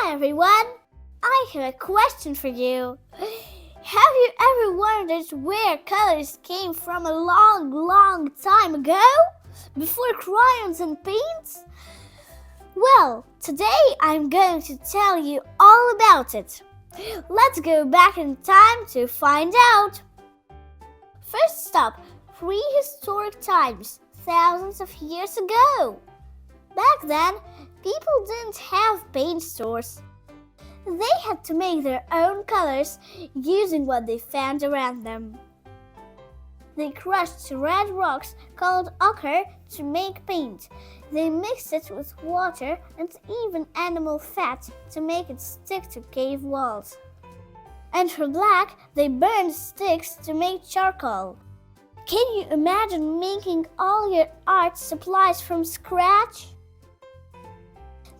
Hi everyone! I have a question for you. Have you ever wondered where colors came from a long time ago? Before crayons and paints? Well, today I'm going to tell you all about it. Let's go back in time to find out. First stop, prehistoric times, thousands of years ago. Back then, people didn't have paint stores. They had to make their own colors using what they found around them. They crushed red rocks called ochre to make paint. They mixed it with water and even animal fat to make it stick to cave walls. And for black, they burned sticks to make charcoal. Can you imagine making all your art supplies from scratch?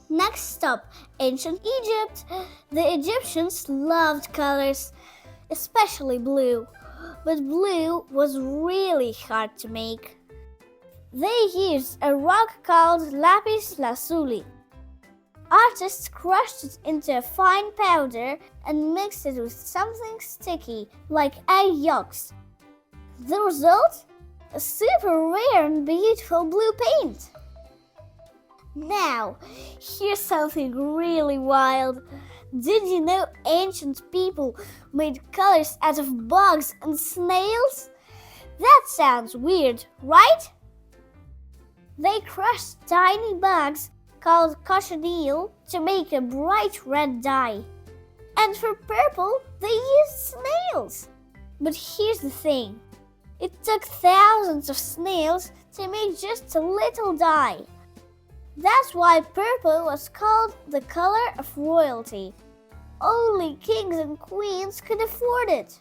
Next stop, ancient Egypt. The Egyptians loved colors, especially blue. But blue was really hard to make. They used a rock called lapis lazuli. Artists crushed it into a fine powder and mixed it with something sticky like egg yolks. The result? A super rare and beautiful blue paint. Now, here's something really wild. Did you know ancient people made colors out of bugs and snails? That sounds weird, right? They crushed tiny bugs called cochineal to make a bright red dye. And for purple, they used snails. But here's the thing. It took thousands of snails to make just a little dye. That's why purple was called the color of royalty. Only kings and queens could afford it.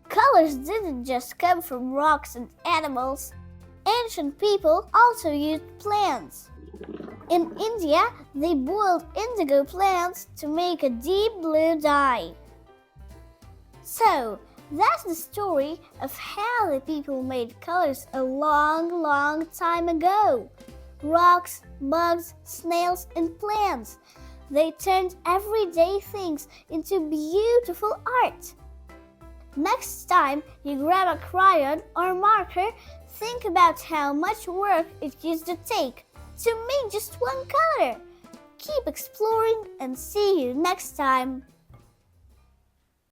Colors didn't just come from rocks and animals. Ancient people also used plants. In India, they boiled indigo plants to make a deep blue dye. So, that's the story of how the people made colors a long time ago. Rocks, bugs, snails, and plants. They turned everyday things into beautiful art. Next time you grab a crayon or marker, think about how much work it used to take to make just one color. Keep exploring and see you next time.